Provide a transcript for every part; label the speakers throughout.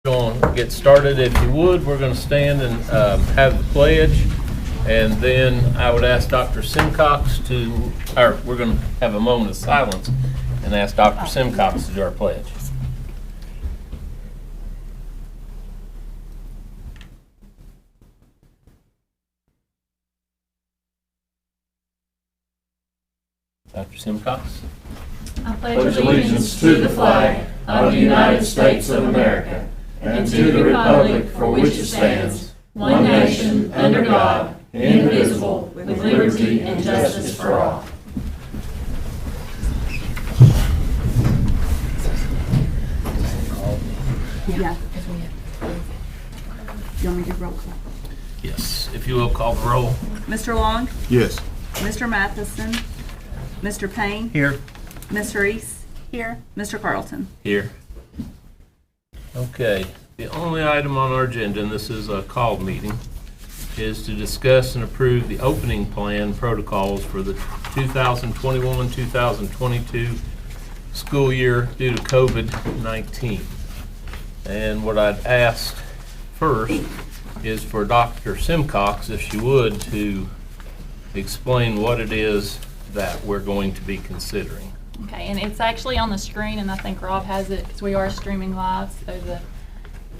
Speaker 1: Going to get started. If you would, we're going to stand and have the pledge, and then I would ask Dr. Simcox we're going to have a moment of silence and ask Dr. Simcox to do our pledge. Dr. Simcox.
Speaker 2: I pledge allegiance to the flag of the United States of America and to the republic for which it stands, one nation, under God, indivisible, with liberty and justice for all.
Speaker 3: Yeah. You want me to roll call?
Speaker 1: Yes, if you will call the roll.
Speaker 3: Mr. Long?
Speaker 4: Yes.
Speaker 3: Mr. Matheson? Mr. Payne?
Speaker 1: Here.
Speaker 3: Ms. Reese? Here. Mr. Carlton?
Speaker 1: Here. Okay, the only item on our agenda, and this is a called meeting, is to discuss and approve the opening plan protocols for the 2021-2022 school year due to COVID-19. And what I'd ask first is for Dr. Simcox, if she would, to explain what it is that we're going to be considering.
Speaker 2: Okay, and it's actually on the screen, and I think Rob has it because we are streaming live so the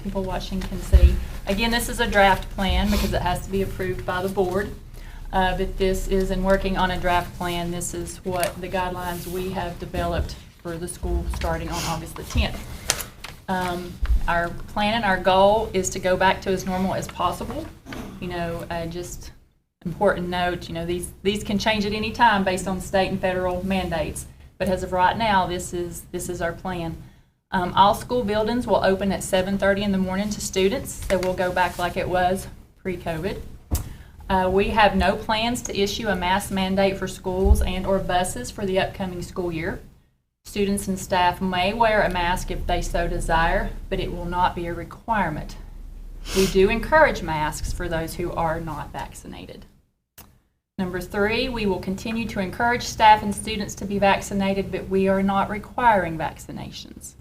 Speaker 2: people watching can see. Again, this is a draft plan because it has to be approved by the board. But this is in working on a draft plan. This is what the guidelines we have developed for the school starting on August the 10th. Our plan and our goal is to go back to as normal as possible. You know, just important note, you know, these can change at any time based on state and federal mandates. But as of right now, this is our plan. All school buildings will open at 7:30 in the morning to students, so we'll go back like it was pre-COVID. We have no plans to issue a mask mandate for schools and or buses for the upcoming school year. Students and staff may wear a mask if they so desire, but it will not be a requirement. We do encourage masks for those who are not vaccinated. Number 3, we will continue to encourage staff and students to be vaccinated, but we are not requiring vaccinations.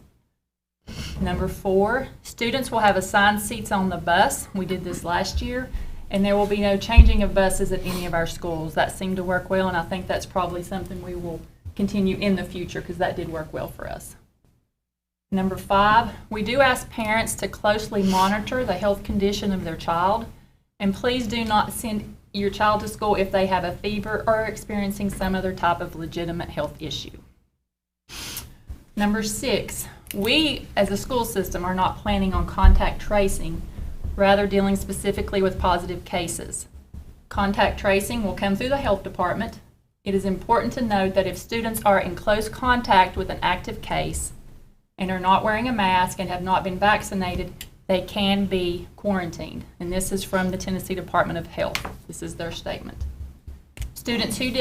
Speaker 2: Number 4, students will have assigned seats on the bus. We did this last year, and there will be no changing of buses at any of our schools. That seemed to work well, and I think that's probably something we will continue in the future because that did work well for us. Number 5, we do ask parents to closely monitor the health condition of their child, and please do not send your child to school if they have a fever or are experiencing some other type of legitimate health issue. Number 6, we as a school system are not planning on contact tracing, rather dealing specifically with positive cases. Contact tracing will come through the health department. It is important to note that if students are in close contact with an active case and are not wearing a mask and have not been vaccinated, they can be quarantined. And this is from the Tennessee Department of Health. This is their statement. Students who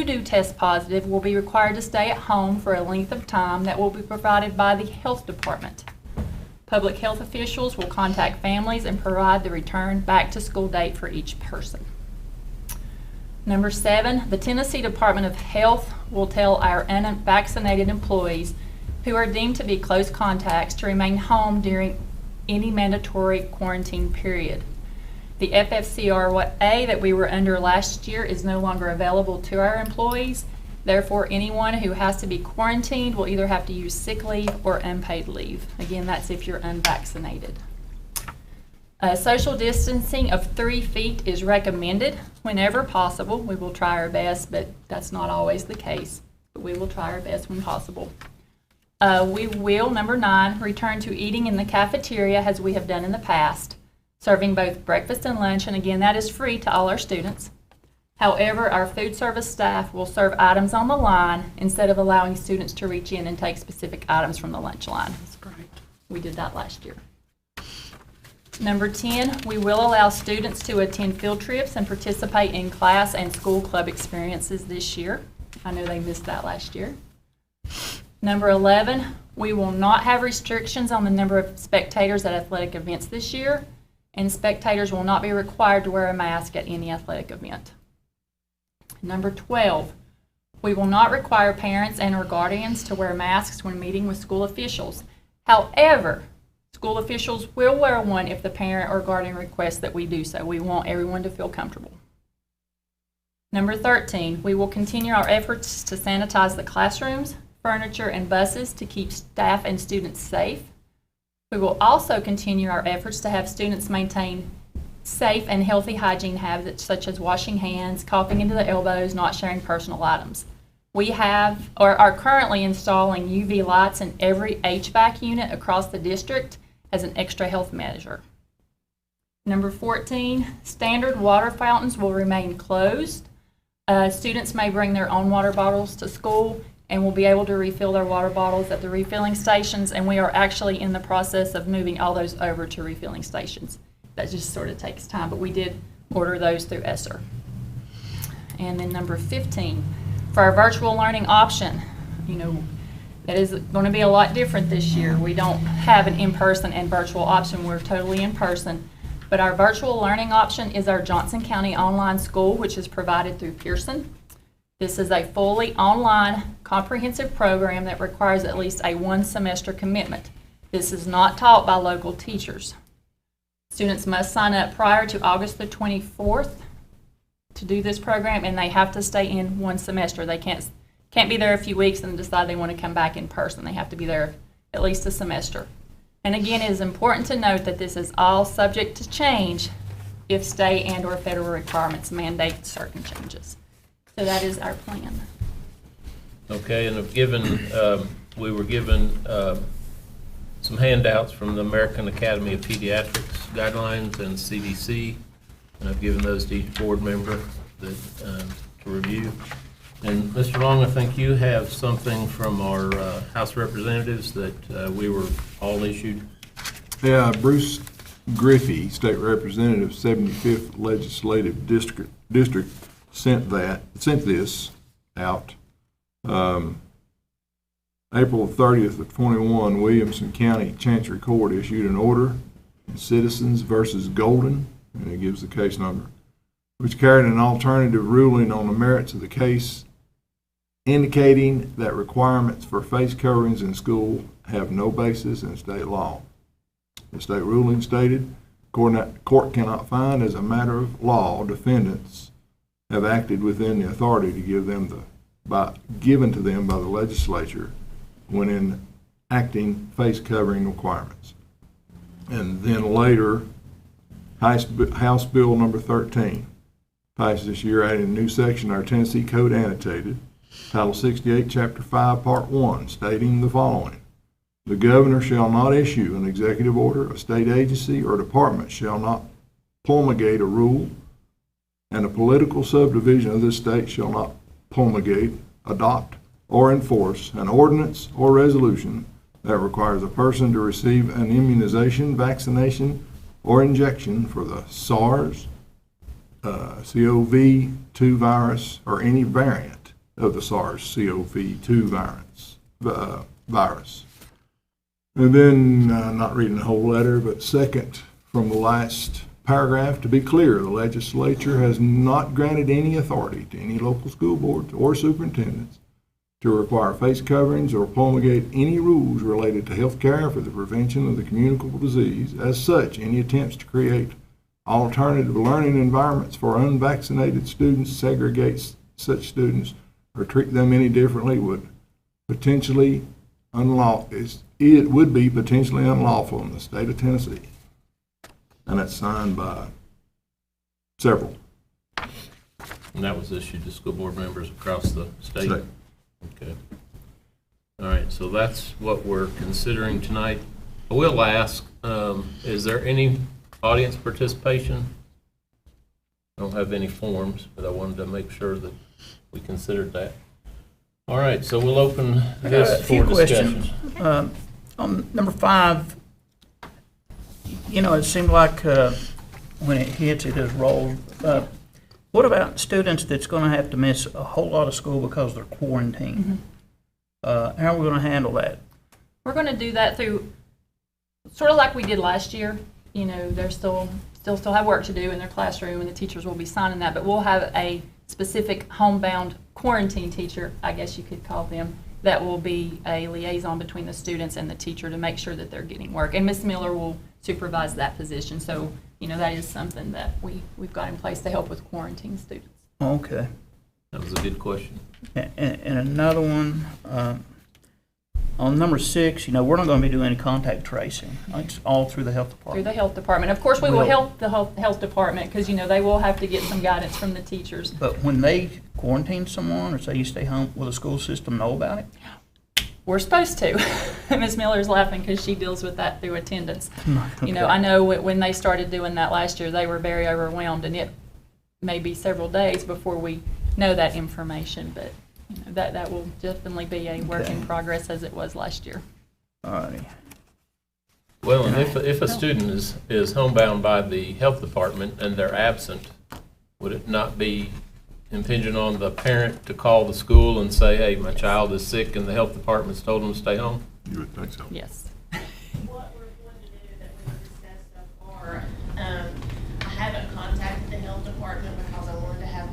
Speaker 2: do test positive will be required to stay at home for a length of time that will be provided by the health department. Public health officials will contact families and provide the return back to school date for each person. Number 7, the Tennessee Department of Health will tell our unvaccinated employees who are deemed to be close contacts to remain home during any mandatory quarantine period. The FFCRA that we were under last year is no longer available to our employees. Therefore, anyone who has to be quarantined will either have to use sick leave or unpaid leave. Again, that's if you're unvaccinated. Social distancing of 3 feet is recommended whenever possible. We will try our best, but that's not always the case. But we will try our best when possible. We will, number 9, return to eating in the cafeteria as we have done in the past, serving both breakfast and lunch, and again, that is free to all our students. However, our food service staff will serve items on the line instead of allowing students to reach in and take specific items from the lunch line. That's great. We did that last year. Number 10, we will allow students to attend field trips and participate in class and school club experiences this year. I know they missed that last year. Number 11, we will not have restrictions on the number of spectators at athletic events this year, and spectators will not be required to wear a mask at any athletic event. Number 12, we will not require parents and or guardians to wear masks when meeting with school officials. However, School officials will wear one if the parent or guardian requests that we do so. We want everyone to feel comfortable. Number 13, we will continue our efforts to sanitize the classrooms, furniture, and buses to keep staff and students safe. We will also continue our efforts to have students maintain safe and healthy hygiene habits such as washing hands, coughing into the elbows, not sharing personal items. We have or are currently installing UV lights in every HVAC unit across the district as an extra health measure. Number 14, standard water fountains will remain closed. Students may bring their own water bottles to school and will be able to refill their water bottles at the refilling stations, and we are actually in the process of moving all those over to refilling stations. That just sort of takes time, but we did order those through ESSER. And then number 15, for our virtual learning option, that is going to be a lot different this year. We don't have an in-person and virtual option. We're totally in person. But our virtual learning option is our Johnson County Online School, which is provided through Pearson. This is a fully online comprehensive program that requires at least a 1-semester commitment. This is not taught by local teachers. Students must sign up prior to August the 24th to do this program, and they have to stay in 1 semester. They can't be there a few weeks and decide they want to come back in person. They have to be there at least a semester. And again, it is important to note that this is all subject to change if state and or federal requirements mandate certain changes. So that is our plan.
Speaker 1: Okay, and we were given some handouts from the American Academy of Pediatrics guidelines and CDC, and I've given those to each board member to review. And Mr. Long, I think you have something from our House representatives that we were all issued.
Speaker 4: Yeah, Bruce Griffey, State Representative, 75th Legislative District, sent this out. April 30th of 21, Williamson County Chancery Court issued an order in Citizens versus Golden, and it gives the case number, which carried an alternative ruling on the merits of the case, indicating that requirements for face coverings in school have no basis in state law. The state ruling stated, court cannot find as a matter of law defendants have acted within the authority to given to them by the legislature when enacting face covering requirements. And then later, House Bill number 13 passed this year, adding a new section, our Tennessee Code annotated, Title 68, Chapter 5, Part 1, stating the following: the governor shall not issue an executive order, a state agency or department shall not promulgate a rule, and a political subdivision of this state shall not promulgate, adopt, or enforce an ordinance or resolution that requires a person to receive an immunization, vaccination, or injection for the SARS, CoV-2 virus, or any variant of the SARS-CoV-2 virus. And then, not reading the whole letter, but second from the last paragraph, to be clear, the legislature has not granted any authority to any local school boards or superintendents to require face coverings or promulgate any rules related to health care for the prevention of the communicable disease. As such, any attempts to create alternative learning environments for unvaccinated students, segregate such students, or treat them any differently would be potentially unlawful in the state of Tennessee. And that's signed by several.
Speaker 1: And that was issued to school board members across the state? Okay. All right, so that's what we're considering tonight. I will ask, is there any audience participation? I don't have any forms, but I wanted to make sure that we considered that. All right, so we'll open this for discussion.
Speaker 5: On number 5, it seemed like when it hits, it has rolled. What about students that's going to have to miss a whole lot of school because they're quarantined? Mm-hmm. How are we going to handle that?
Speaker 2: We're going to do that through sort of like we did last year. They're still have work to do in their classroom, and the teachers will be signing that. But we'll have a specific homebound quarantine teacher, I guess you could call them, that will be a liaison between the students and the teacher to make sure that they're getting work. And Ms. Miller will supervise that position. So, that is something that we've got in place to help with quarantine students.
Speaker 5: Okay.
Speaker 1: That was a good question.
Speaker 5: And another one, on number 6, we're not going to be doing any contact tracing. It's all through the health
Speaker 2: Through
Speaker 5: department.
Speaker 2: the health department. Of course, we will
Speaker 5: Will-
Speaker 2: help the health department because, they will have to get some guidance from the teachers.
Speaker 5: But when they quarantine someone or say you stay home, will the school system know about it?
Speaker 2: We're supposed to. Ms. Miller's laughing because she deals with that through attendance.
Speaker 5: Okay.
Speaker 2: I know when they started doing that last year, they were very overwhelmed, and it may be several days before we know that information, but that will definitely be a work in
Speaker 5: Okay.
Speaker 2: progress as it was last year.
Speaker 5: All righty.
Speaker 1: Well, and if a student is homebound by the health department and they're absent, would it not be impinging on the parent to call the school and say, hey, my child is sick and the health department's told them to stay home?
Speaker 4: You would think so.
Speaker 2: Yes.
Speaker 6: What we're going to do that we've discussed so far, I haven't contacted the health department because I wanted to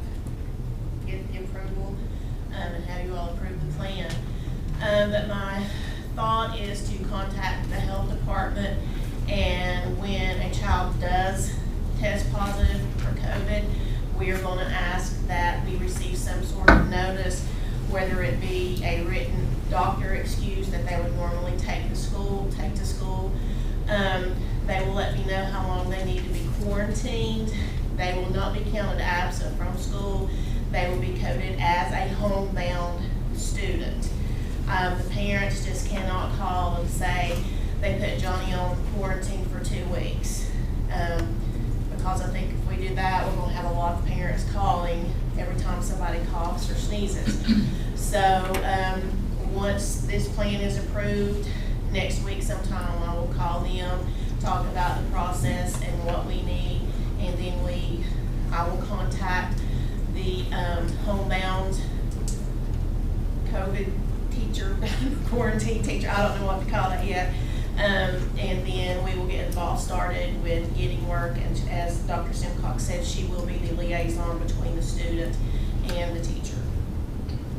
Speaker 6: get the approval, and have you all approve the plan. But my thought is to contact the health department, and when a child does test positive for COVID, we are going to ask that we receive some sort of notice, whether it be a written doctor excuse that they would normally take to school. They will let me know how long they need to be quarantined. They will not be counted absent from school. They will be coded as a homebound student. The parents just cannot call and say they put Johnny on quarantine for 2 weeks. Because I think if we do that, we're going to have a lot of parents calling every time somebody coughs or sneezes. So once this plan is approved, next week sometime I will call them, talk about the process and what we need, and then I will contact the homebound COVID teacher, quarantine teacher, I don't know what to call it yet. And then we will get the ball started with getting work, and as Dr. Simcox said, she will be the liaison between the student and the teacher.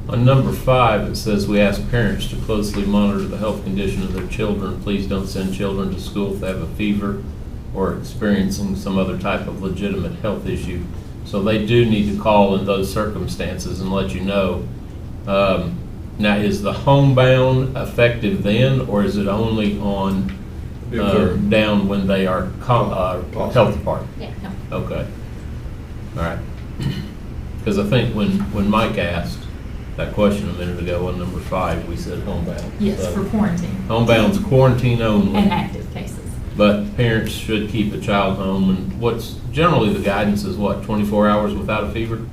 Speaker 1: On number 5, it says we ask parents to closely monitor the health condition of their children. Please don't send children to school if they have a fever or experiencing some other type of legitimate health issue. So they do need to call in those circumstances and let you know. Now, is the homebound effective then, or is it only on down when they are health department?
Speaker 2: Yeah.
Speaker 1: Okay. All right. Because I think when Mike asked that question a minute ago on number 5, we said homebound.
Speaker 2: Yes,
Speaker 1: So,
Speaker 2: for quarantine
Speaker 1: homebound's quarantine only.
Speaker 2: and active cases.
Speaker 1: But parents should keep a child home, and what's generally the guidance is what, 24 hours without a fever?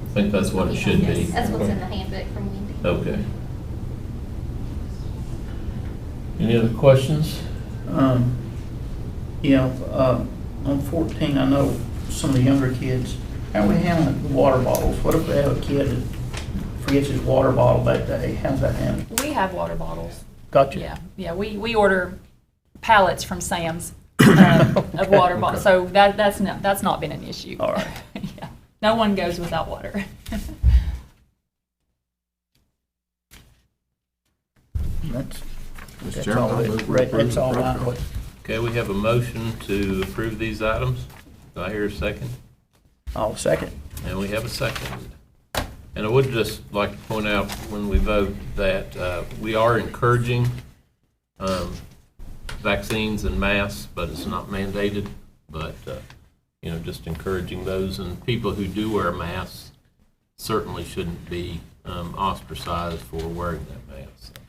Speaker 1: I think that's what it should be.
Speaker 7: That's what's in the handbook from Wendy.
Speaker 1: Okay. Any other questions?
Speaker 5: On 14, I know some of the younger kids, how are we handling the water bottles? What if they have a kid that forgets his water bottle that day? How's that handled?
Speaker 2: We have water bottles.
Speaker 5: Gotcha.
Speaker 2: Yeah, we order pallets from Sam's of water bottles, so that's not been an issue.
Speaker 5: All right.
Speaker 2: Yeah, no one goes without water.
Speaker 5: That's
Speaker 4: Mr. Chairman,
Speaker 5: all
Speaker 4: I
Speaker 5: it-
Speaker 4: move we approve
Speaker 5: that's
Speaker 4: the
Speaker 5: all I
Speaker 4: protocol.
Speaker 5: would.
Speaker 1: Okay, we have a motion to approve these items. Do I hear a second?
Speaker 5: I'll second.
Speaker 1: And we have a second. And I would just like to point out when we vote that we are encouraging vaccines and masks, but it's not mandated. But, just encouraging those. And people who do wear masks certainly shouldn't be ostracized for wearing that mask.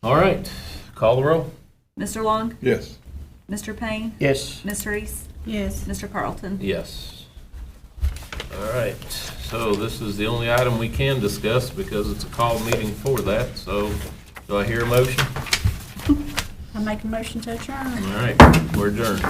Speaker 1: All right, call the roll.
Speaker 3: Mr. Long?
Speaker 4: Yes.
Speaker 3: Mr. Payne?
Speaker 5: Yes.
Speaker 3: Ms. Reese?
Speaker 2: Yes.
Speaker 3: Mr. Carlton?
Speaker 1: Yes. All right, so this is the only item we can discuss because it's a call meeting for that. So do I hear a motion?
Speaker 3: I make a motion to adjourn.
Speaker 1: All right, we're adjourned.